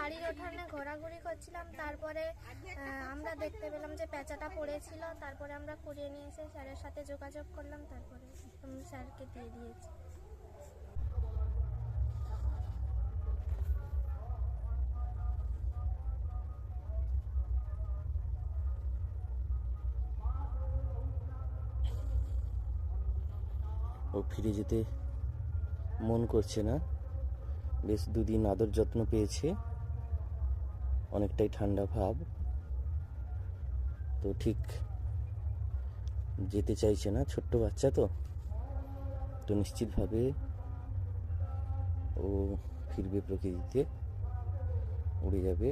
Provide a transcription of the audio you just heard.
বাড়ির ওঠানে ঘোরাঘুরি করছিলাম, তারপরে আমরা দেখতে পেলাম যে পেঁচাটা পড়েছিল। তারপরে আমরা কুড়িয়ে নিয়ে এসে স্যারের সাথে যোগাযোগ করলাম, তারপরে স্যারকে দিয়ে দিয়েছি। ও ফিরে যেতে মন করছে না, বেশ দুদিন আদর যত্ন পেয়েছে, অনেকটাই ঠান্ডা ভাব, তো ঠিক যেতে চাইছে না। ছোট্ট বাচ্চা তো নিশ্চিতভাবে ও ফিরবে প্রকৃতিতে, উড়ে যাবে।